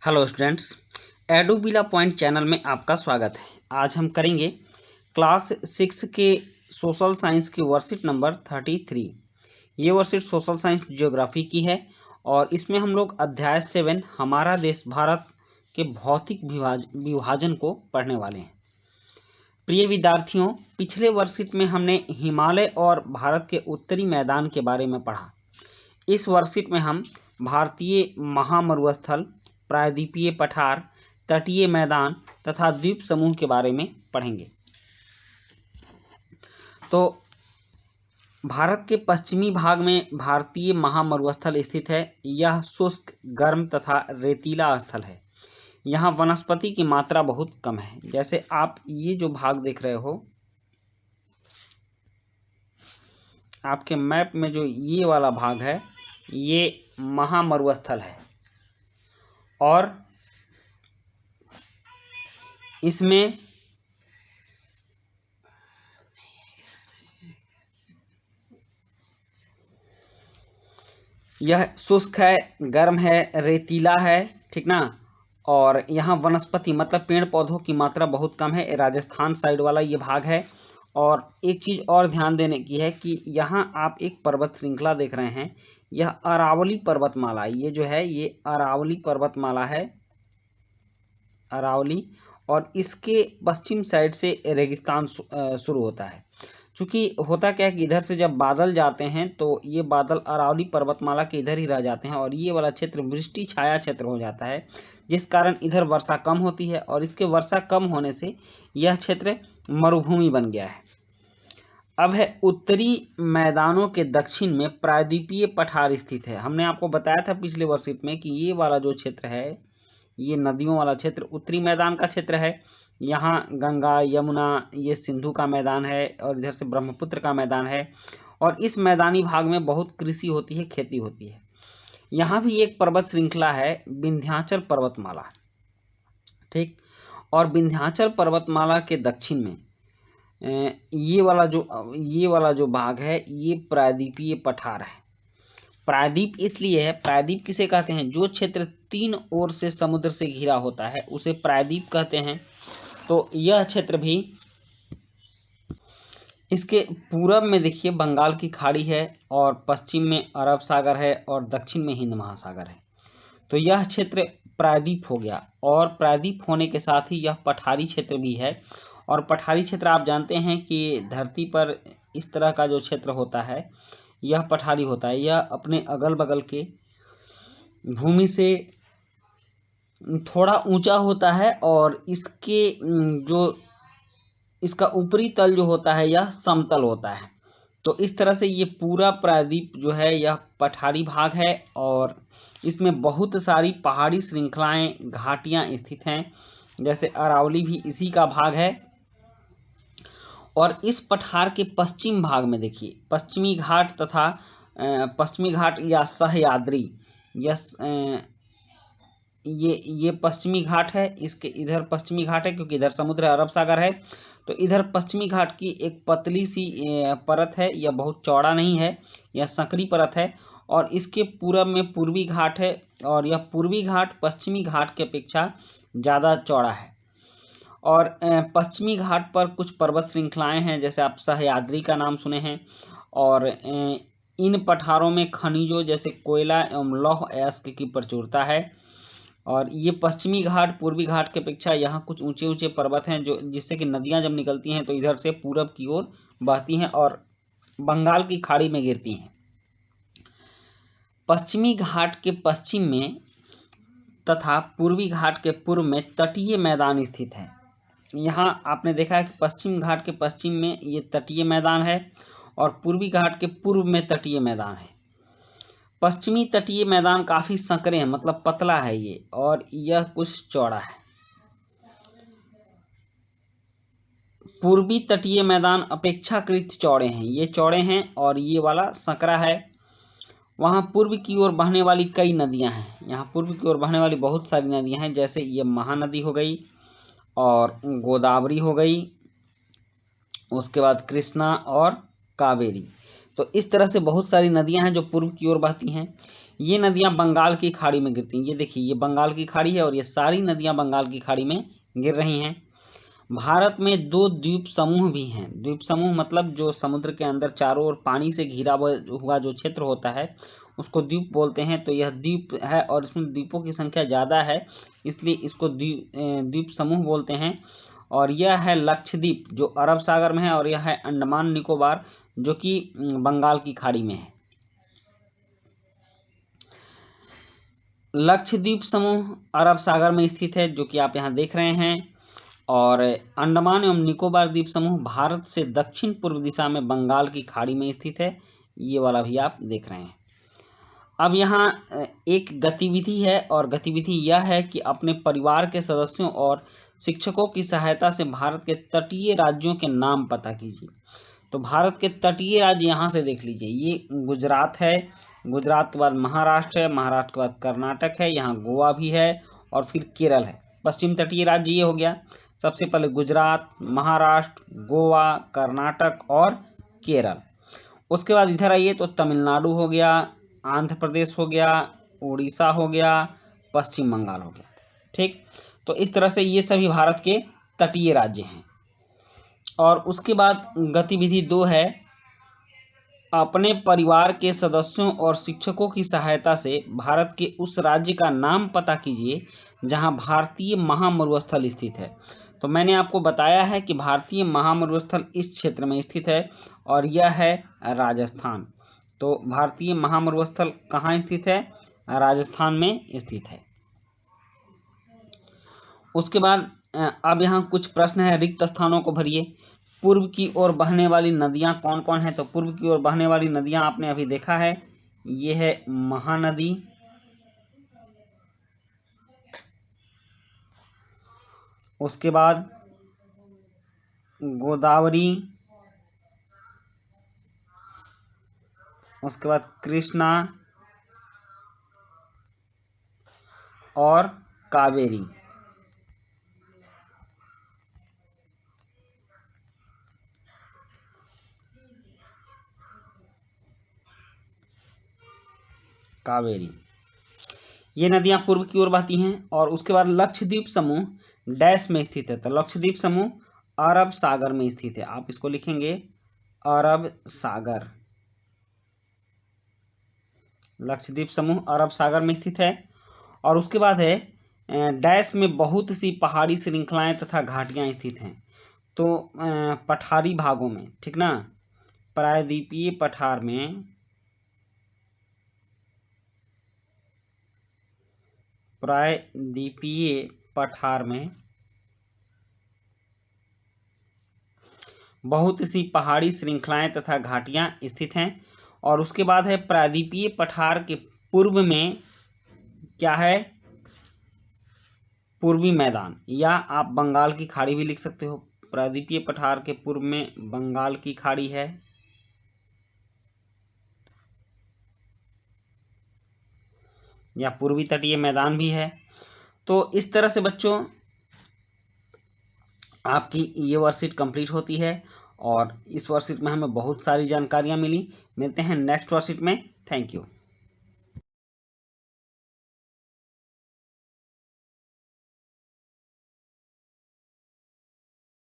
Hello students, एडुबिला point channel में आपका स्वागत है। आज हम करेंगे क्लास 6 के सोशल साइंस की वर्कशीट नंबर 33। ये वर्कशीट सोशल साइंस ज्योग्राफी की है और इसमें हम लोग अध्याय 7 हमारा देश भारत के भौतिक विभाजन को पढ़ने वाले हैं। प्रिय विद्यार्थियों, पिछले वर्कशीट में हमने हिमालय और भारत के उत्तरी मैदान के बारे में पढ़ा। इस वर्कशीट में हम भारतीय महामरुस्थल, प्रायद्वीपीय पठार, तटीय मैदान तथा द्वीप समूह के बारे में पढ़ेंगे। तो भारत के पश्चिमी भाग में भारतीय महामरुस्थल स्थित है। यह शुष्क, गर्म तथा रेतीला स्थल है। यहाँ वनस्पति की मात्रा बहुत कम है। जैसे आप ये जो भाग देख रहे हो, आपके मैप में जो ये वाला भाग है, ये महामरुस्थल है और इसमें यह शुष्क है, गर्म है, रेतीला है, ठीक ना। और यहाँ वनस्पति मतलब पेड़ पौधों की मात्रा बहुत कम है। राजस्थान साइड वाला ये भाग है। और एक चीज़ और ध्यान देने की है कि यहाँ आप एक पर्वत श्रृंखला देख रहे हैं। यह अरावली पर्वतमाला, ये जो है ये अरावली पर्वतमाला है, अरावली। और इसके पश्चिम साइड से रेगिस्तान शुरू होता है। चूँकि होता क्या है कि इधर से जब बादल जाते हैं तो ये बादल अरावली पर्वतमाला के इधर ही रह जाते हैं और ये वाला क्षेत्र वृष्टि छाया क्षेत्र हो जाता है, जिस कारण इधर वर्षा कम होती है और इसके वर्षा कम होने से यह क्षेत्र मरुभूमि बन गया है। अब है उत्तरी मैदानों के दक्षिण में प्रायद्वीपीय पठार स्थित है। हमने आपको बताया था पिछले वर्कशीट में कि ये वाला जो क्षेत्र है, ये नदियों वाला क्षेत्र उत्तरी मैदान का क्षेत्र है। यहाँ गंगा, यमुना, ये सिंधु का मैदान है और इधर से ब्रह्मपुत्र का मैदान है। और इस मैदानी भाग में बहुत कृषि होती है, खेती होती है। यहाँ भी एक पर्वत श्रृंखला है, विंध्याचल पर्वतमाला, ठीक। और विंध्याचल पर्वतमाला के दक्षिण में ये वाला जो भाग है, ये प्रायद्वीपीय पठार है। प्रायद्वीप इसलिए है, प्रायद्वीप किसे कहते हैं? जो क्षेत्र 3 ओर से समुद्र से घिरा होता है उसे प्रायद्वीप कहते हैं। तो यह क्षेत्र भी, इसके पूरब में देखिए बंगाल की खाड़ी है और पश्चिम में अरब सागर है और दक्षिण में हिंद महासागर है। तो यह क्षेत्र प्रायद्वीप हो गया। और प्रायद्वीप होने के साथ ही यह पठारी क्षेत्र भी है। और पठारी क्षेत्र आप जानते हैं कि धरती पर इस तरह का जो क्षेत्र होता है यह पठारी होता है। यह अपने अगल बगल के भूमि से थोड़ा ऊंचा होता है और इसके इसका ऊपरी तल जो होता है यह समतल होता है। तो इस तरह से ये पूरा प्रायद्वीप जो है यह पठारी भाग है और इसमें बहुत सारी पहाड़ी श्रृंखलाएं, घाटियां स्थित हैं। जैसे अरावली भी इसी का भाग है। और इस पठार के पश्चिम भाग में देखिए पश्चिमी घाट तथा पश्चिमी घाट या सहयाद्री, ये पश्चिमी घाट है। इसके इधर पश्चिमी घाट है क्योंकि इधर समुद्र अरब सागर है। तो इधर पश्चिमी घाट की एक पतली सी परत है, यह बहुत चौड़ा नहीं है, यह संकरी परत है। और इसके पूरब में पूर्वी घाट है और यह पूर्वी घाट पश्चिमी घाट की अपेक्षा ज़्यादा चौड़ा है। और पश्चिमी घाट पर कुछ पर्वत श्रृंखलाएं हैं, जैसे आप सहयाद्री का नाम सुने हैं। और इन पठारों में खनिजों जैसे कोयला एवं लौह अयस्क की प्रचुरता है। और ये पश्चिमी घाट पूर्वी घाट की अपेक्षा यहाँ कुछ ऊंचे ऊंचे पर्वत हैं, जो जिससे कि नदियाँ जब निकलती हैं तो इधर से पूरब की ओर बहती हैं और बंगाल की खाड़ी में गिरती हैं। पश्चिमी घाट के पश्चिम में तथा पूर्वी घाट के पूर्व में तटीय मैदान स्थित है। यहाँ आपने देखा है कि पश्चिम घाट के पश्चिम में ये तटीय मैदान है और पूर्वी घाट के पूर्व में तटीय मैदान है। पश्चिमी तटीय मैदान काफी संकरे हैं, मतलब पतला है ये, और यह कुछ चौड़ा है। पूर्वी तटीय मैदान अपेक्षाकृत चौड़े हैं, ये चौड़े हैं और ये वाला संकरा है। वहाँ पूर्व की ओर बहने वाली कई नदियां हैं। यहाँ पूर्व की ओर बहने वाली बहुत सारी नदियां हैं, जैसे ये महानदी हो गई और गोदावरी हो गई, उसके बाद कृष्णा और कावेरी। तो इस तरह से बहुत सारी नदियां हैं जो पूर्व की ओर बहती हैं। ये नदियां बंगाल की खाड़ी में गिरती हैं। ये देखिए, ये बंगाल की खाड़ी है और ये सारी नदियां बंगाल की खाड़ी में गिर रही हैं। भारत में 2 द्वीप समूह भी हैं। द्वीप समूह मतलब जो समुद्र के अंदर चारों ओर पानी से घिरा हुआ जो क्षेत्र होता है उसको द्वीप बोलते हैं। तो यह द्वीप है और इसमें द्वीपों की संख्या ज़्यादा है, इसलिए इसको द्वीप समूह बोलते हैं। और यह है लक्षद्वीप जो अरब सागर में है, और यह है अंडमान निकोबार जो कि बंगाल की खाड़ी में है। लक्षद्वीप समूह अरब सागर में स्थित है जो कि आप यहाँ देख रहे हैं, और अंडमान एवं निकोबार द्वीप समूह भारत से दक्षिण पूर्व दिशा में बंगाल की खाड़ी में स्थित है। ये वाला भी आप देख रहे हैं। अब यहाँ एक गतिविधि है, और गतिविधि यह है कि अपने परिवार के सदस्यों और शिक्षकों की सहायता से भारत के तटीय राज्यों के नाम पता कीजिए। तो भारत के तटीय राज्य यहाँ से देख लीजिए, ये गुजरात है, गुजरात के बाद महाराष्ट्र है, महाराष्ट्र के बाद कर्नाटक है, यहाँ गोवा भी है, और फिर केरल है। पश्चिम तटीय राज्य ये हो गया। सबसे पहले गुजरात, महाराष्ट्र, गोवा, कर्नाटक और केरल। उसके बाद इधर आइए तो तमिलनाडु हो गया, आंध्र प्रदेश हो गया, उड़ीसा हो गया, पश्चिम बंगाल हो गया। ठीक, तो इस तरह से ये सभी भारत के तटीय राज्य हैं। और उसके बाद गतिविधि 2 है, अपने परिवार के सदस्यों और शिक्षकों की सहायता से भारत के उस राज्य का नाम पता कीजिए जहां भारतीय महामरुस्थल स्थित है। तो मैंने आपको बताया है कि भारतीय महामरुस्थल इस क्षेत्र में स्थित है और यह है राजस्थान। तो भारतीय महामरुस्थल कहाँ स्थित है? राजस्थान में स्थित है। उसके बाद अब यहाँ कुछ प्रश्न है, रिक्त स्थानों को भरिए। पूर्व की ओर बहने वाली नदियाँ कौन कौन है? तो पूर्व की ओर बहने वाली नदियाँ आपने अभी देखा है, ये है महानदी, उसके बाद गोदावरी, उसके बाद कृष्णा और कावेरी। कावेरी, ये नदियां पूर्व की ओर बहती हैं। और उसके बाद लक्षद्वीप समूह डैश में स्थित है। तो लक्षद्वीप समूह अरब सागर में स्थित है। आप इसको लिखेंगे अरब सागर। लक्षद्वीप समूह अरब सागर में स्थित है। और उसके बाद है डैश में बहुत सी पहाड़ी श्रृंखलाएं तथा घाटियां स्थित हैं। तो पठारी भागों में, ठीक ना, प्रायद्वीपीय पठार में, प्रायद्वीपीय पठार में बहुत सी पहाड़ी श्रृंखलाएं तथा घाटियां स्थित हैं। और उसके बाद है प्रायद्वीपीय पठार के पूर्व में क्या है? पूर्वी मैदान, या आप बंगाल की खाड़ी भी लिख सकते हो। प्रायद्वीपीय पठार के पूर्व में बंगाल की खाड़ी है, या पूर्वी तटीय मैदान भी है। तो इस तरह से बच्चों आपकी ये वर्कशीट कंप्लीट होती है, और इस वर्कशीट में हमें बहुत सारी जानकारियां मिली। मिलते हैं नेक्स्ट वर्कशीट में। Thank you.